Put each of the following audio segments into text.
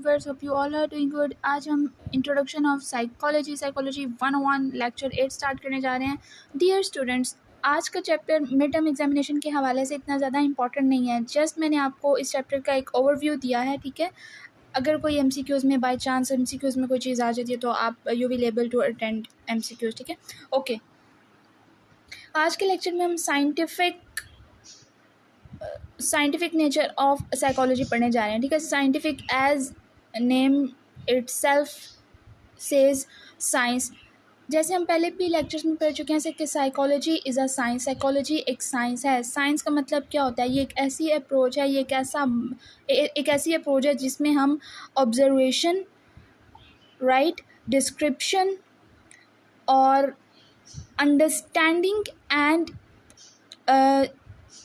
Viewers, hope you all are doing good. आज हम introduction of psychology 101 lecture 8 start करने जा रहे हैं। डियर स्टूडेंट्स, आज का चैप्टर मिड टर्म एग्जामिनेशन के हवाले से इतना ज़्यादा इंपॉर्टेंट नहीं है। जस्ट मैंने आपको इस चैप्टर का एक ओवरव्यू दिया है, ठीक है। अगर कोई MCQs में बाई चांस MCQs में कोई चीज़ आ जाती है तो आप you will able to attend MCQs, ठीक है। ओके, आज के लेक्चर में हम साइंटिफिक नेचर ऑफ साइकोलॉजी पढ़ने जा रहे हैं, ठीक है। Scientific as name itself says science. जैसे हम पहले भी लेक्चर्स में पढ़ चुके हैं कि psychology is a science. Psychology एक साइंस है। साइंस का मतलब क्या होता है? ये एक ऐसी अप्रोच है, ये एक ऐसी अप्रोच है जिसमें हम ऑब्जर्वेशन, राइट, डिस्क्रिप्शन और अंडरस्टैंडिंग एंड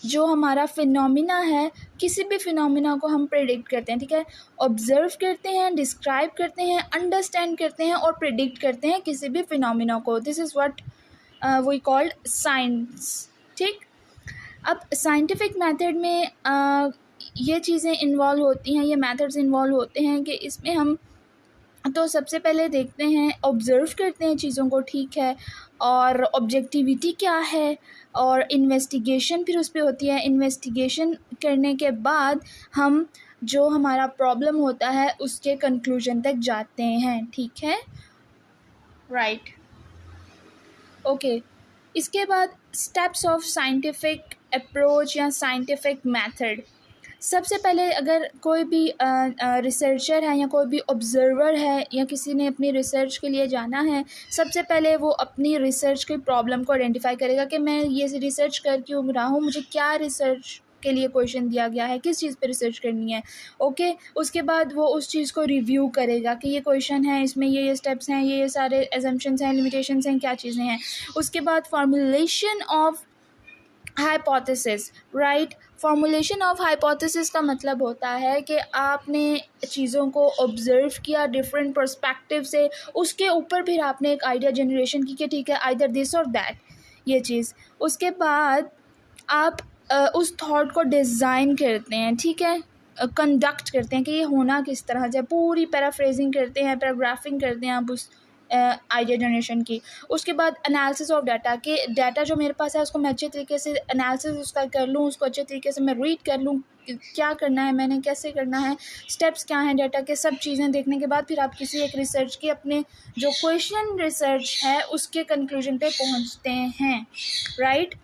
जो हमारा फिनोमिना है, किसी भी फिनोमिना को हम प्रेडिक्ट करते हैं, ठीक है। ऑब्जर्व करते हैं, डिस्क्राइब करते हैं, अंडरस्टैंड करते हैं और प्रेडिक्ट करते हैं किसी भी फिनोमिना को। This is what we called science, ठीक। अब साइंटिफिक मेथड में ये चीज़ें इन्वॉल्व होती हैं, ये मेथड्स इन्वॉल्व होते हैं कि इसमें हम तो सबसे पहले देखते हैं, ऑब्ज़र्व करते हैं चीज़ों को, ठीक है। और ऑब्जेक्टिविटी क्या है, और इन्वेस्टिगेशन फिर उस पर होती है। इन्वेस्टिगेशन करने के बाद हम जो हमारा प्रॉब्लम होता है उसके कंक्लूजन तक जाते हैं, ठीक है, राइट। ओके, इसके बाद स्टेप्स ऑफ साइंटिफिक अप्रोच या साइंटिफिक मेथड। सबसे पहले अगर कोई भी रिसर्चर है या कोई भी ऑब्जर्वर है या किसी ने अपनी रिसर्च के लिए जाना है, सबसे पहले वो अपनी रिसर्च की प्रॉब्लम को आइडेंटिफाई करेगा कि मैं ये रिसर्च कर क्यों रहा हूँ, मुझे क्या रिसर्च के लिए क्वेश्चन दिया गया है, किस चीज़ पे रिसर्च करनी है। ओके, उसके बाद वो उस चीज़ को रिव्यू करेगा कि ये क्वेश्चन है, इसमें ये स्टेप्स हैं, ये सारे एजम्पशंस हैं, लिमिटेशंस हैं, क्या चीज़ें हैं। उसके बाद formulation of hypothesis, right. Formulation of hypothesis का मतलब होता है कि आपने चीज़ों को ऑब्जर्व किया डिफरेंट पर्सपेक्टिव से, उसके ऊपर फिर आपने एक आइडिया जनरेशन की कि ठीक है, आइदर दिस और दैट, ये चीज़। उसके बाद आप उस थॉट को डिज़ाइन करते हैं, ठीक है, कंडक्ट करते हैं कि ये होना किस तरह से, पूरी पैराफ्रेजिंग करते हैं, पैराग्राफिंग करते हैं आप उस आइडिया जनरेशन की। उसके बाद एनालिसिस ऑफ डाटा, कि डाटा जो मेरे पास है उसको मैं अच्छे तरीके से एनालिसिस उसका कर लूँ, उसको अच्छे तरीके से मैं रीड कर लूँ, क्या करना है मैंने, कैसे करना है, स्टेप्स क्या हैं डाटा के, सब चीज़ें देखने के बाद फिर आप किसी एक रिसर्च की, अपने जो क्वेश्चन रिसर्च है उसके कंक्लूजन पे पहुँचते हैं, राइट।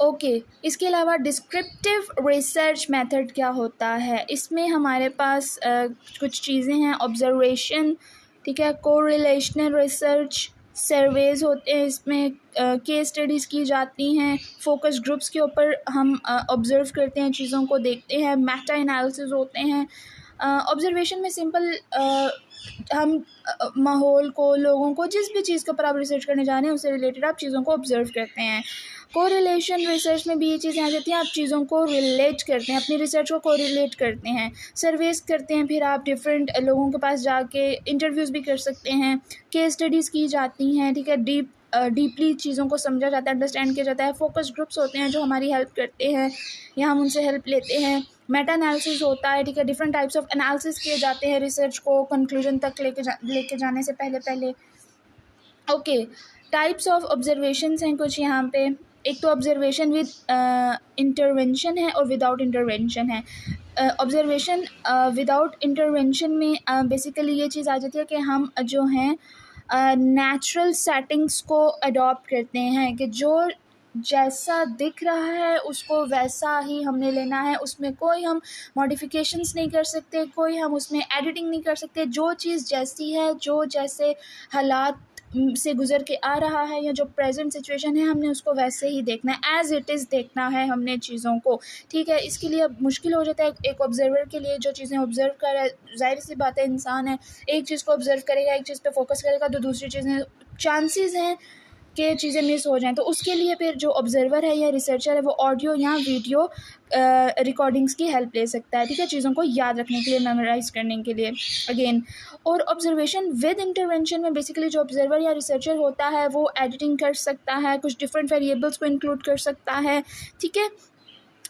ओके, इसके अलावा डिस्क्रिप्टिव रिसर्च मेथड क्या होता है? इसमें हमारे पास कुछ चीज़ें हैं। ऑब्जर्वेशन, ठीक है, कोरिलेशनल रिसर्च, सर्वेज होते हैं, इसमें केस स्टडीज़ की जाती हैं, फोकस ग्रुप्स के ऊपर हम ऑब्ज़र्व करते हैं, चीज़ों को देखते हैं, मेटा एनालिसिस होते हैं। ऑब्जर्वेशन में सिंपल हम माहौल को, लोगों को, जिस भी चीज़ के ऊपर आप रिसर्च करने जा रहे हैं उससे रिलेटेड आप चीज़ों को ऑब्जर्व करते हैं। कोरिलेशन रिसर्च में भी ये चीज़ें आ जाती हैं, आप चीज़ों को रिलेट करते हैं, अपनी रिसर्च को कोरिलेट करते हैं, सर्वेस करते हैं, फिर आप डिफरेंट लोगों के पास जाके इंटरव्यूज़ भी कर सकते हैं, केस स्टडीज़ की जाती हैं, ठीक है, डीपली चीज़ों को समझा जाता है, अंडरस्टैंड किया जाता है। फोकस ग्रुप्स होते हैं जो हमारी हेल्प करते हैं या हम उनसे हेल्प लेते हैं। मेटा एनालिसिस होता है, ठीक है, डिफरेंट टाइप्स ऑफ एनालिसिस किए जाते हैं रिसर्च को कंक्लूजन तक लेके जाने से पहले। ओके, टाइप्स ऑफ ऑब्जर्वेशंस हैं कुछ यहाँ पे। एक तो ऑब्जर्वेशन विद इंटरवेंशन है और विदाउट इंटरवेंशन है। ऑब्जर्वेशन विदाउट इंटरवेंशन में बेसिकली ये चीज़ आ जाती है कि हम जो हैं नेचुरल सेटिंग्स को अडॉप्ट करते हैं, कि जो जैसा दिख रहा है उसको वैसा ही हमने लेना है, उसमें कोई हम मॉडिफिकेशंस नहीं कर सकते, कोई हम उसमें एडिटिंग नहीं कर सकते। जो चीज़ जैसी है, जो जैसे हालात से गुजर के आ रहा है या जो प्रेजेंट सिचुएशन है, हमने उसको वैसे ही देखना है, एज़ इट इज़ देखना है हमने चीज़ों को, ठीक है। इसके लिए अब मुश्किल हो जाता है एक ऑब्जर्वर के लिए, जो चीज़ें ऑब्जर्व कर रहा है, जाहिर सी बात है इंसान है, एक चीज़ को ऑब्जर्व करेगा, एक चीज़ पे फोकस करेगा, तो दूसरी चीज़ें चांसेस हैं कि चीज़ें मिस हो जाएं। तो उसके लिए फिर जो ऑब्जर्वर है या रिसर्चर है वो ऑडियो या वीडियो रिकॉर्डिंग्स की हेल्प ले सकता है, ठीक है, चीज़ों को याद रखने के लिए, मेमोराइज करने के लिए अगेन। और ऑब्जर्वेशन विद इंटरवेंशन में बेसिकली जो ऑब्जर्वर या रिसर्चर होता है वो एडिटिंग कर सकता है, कुछ डिफरेंट वेरिएबल्स को इंक्लूड कर सकता है, ठीक है।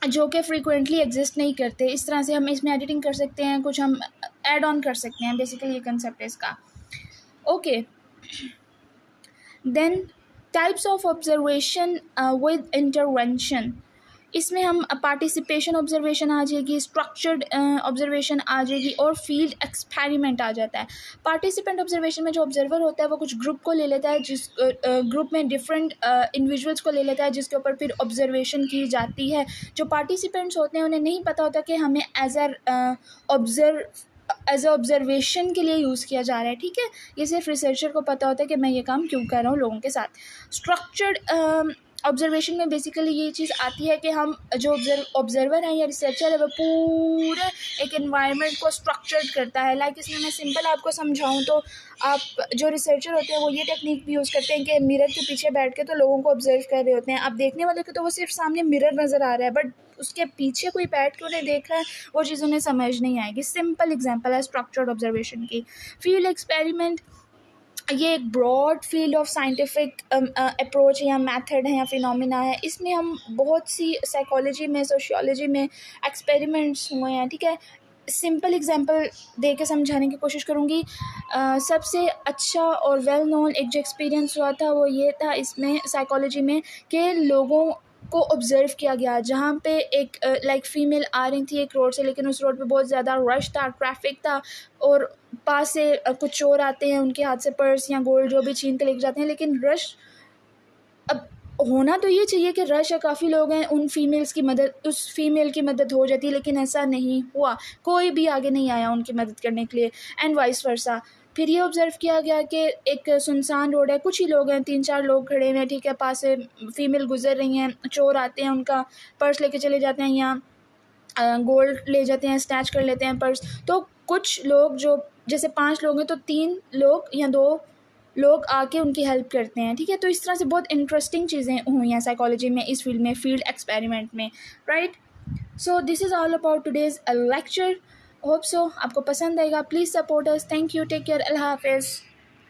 जो कि फ्रीक्वेंटली एग्जिस्ट नहीं करते। इस तरह से हम इसमें एडिटिंग कर सकते हैं, कुछ हम ऐड ऑन कर सकते हैं, बेसिकली ये कंसेप्ट है इसका। Okay, then types of observation with intervention. इसमें हम पार्टिसिपेशन ऑब्जर्वेशन आ जाएगी, स्ट्रक्चर्ड ऑब्जर्वेशन आ जाएगी और फील्ड एक्सपेरिमेंट आ जाता है। पार्टिसिपेंट ऑब्जर्वेशन में जो ऑब्जर्वर होता है वो कुछ ग्रुप को ले लेता है, जिस ग्रुप में डिफरेंट इंडिविजुअल्स को ले लेता है, जिसके ऊपर फिर ऑब्जर्वेशन की जाती है। जो पार्टिसिपेंट्स होते हैं उन्हें नहीं पता होता कि हमें एज अ ऑब्जर्वेशन के लिए यूज़ किया जा रहा है, ठीक है। ये सिर्फ रिसर्चर को पता होता है कि मैं ये काम क्यों कर रहा हूँ लोगों के साथ। स्ट्रक्चर्ड ऑब्जर्वेशन में बेसिकली ये चीज़ आती है कि हम जो ऑब्जर्वर हैं या रिसर्चर है वो पूरे एक एनवायरनमेंट को स्ट्रक्चर्ड करता है। लाइक इसमें मैं सिंपल आपको समझाऊं तो आप जो रिसर्चर होते हैं वो ये टेक्निक भी यूज़ करते हैं कि मिरर के पीछे बैठ के तो लोगों को ऑब्जर्व कर रहे होते हैं। आप देखने वाले को तो वो सिर्फ सामने मिरर नज़र आ रहा है, बट उसके पीछे कोई बैठ के उन्हें देख रहा है, वो चीज़ उन्हें समझ नहीं आएगी। सिंपल एग्जांपल है स्ट्रक्चर्ड ऑब्जर्वेशन की। फील्ड एक्सपेरिमेंट ये एक broad field of scientific approach है या मेथड है या फिनोमिना है। इसमें हम बहुत सी साइकोलॉजी में, सोशियोलॉजी में एक्सपेरिमेंट्स हुए हैं, ठीक है। सिंपल एग्जांपल दे के समझाने की कोशिश करूँगी। सबसे अच्छा और वेल नोन एक जो एक्सपीरियंस हुआ था वो ये था इसमें साइकोलॉजी में कि लोगों को ऑब्जर्व किया गया जहाँ पे एक लाइक फ़ीमेल आ रही थी एक रोड से, लेकिन उस रोड पे बहुत ज़्यादा रश था, ट्रैफिक था, और पास से कुछ चोर आते हैं, उनके हाथ से पर्स या गोल्ड जो भी छीन के लेके जाते हैं। लेकिन रश, अब होना तो ये चाहिए कि रश है, काफ़ी लोग हैं, उन फीमेल्स की मदद, उस फीमेल की मदद हो जाती है, लेकिन ऐसा नहीं हुआ। कोई भी आगे नहीं आया उनकी मदद करने के लिए, एंड वाइस वर्सा। फिर ये ऑब्ज़र्व किया गया कि एक सुनसान रोड है, कुछ ही लोग हैं, 3-4 लोग खड़े हुए हैं, ठीक है, पास से फीमेल गुजर रही हैं, चोर आते हैं, उनका पर्स लेके चले जाते हैं या गोल्ड ले जाते हैं, स्नैच कर लेते हैं पर्स। तो कुछ लोग जो जैसे 5 लोग हैं तो 3 लोग या 2 लोग आके उनकी हेल्प करते हैं, ठीक है। तो इस तरह से बहुत इंटरेस्टिंग चीज़ें हुई हैं साइकोलॉजी में, इस फील्ड में, फील्ड एक्सपेरिमेंट में, right. So this is all about today's lecture. Hope so आपको पसंद आएगा। Please support us. Thank you, take care, अल्लाह हाफिज़।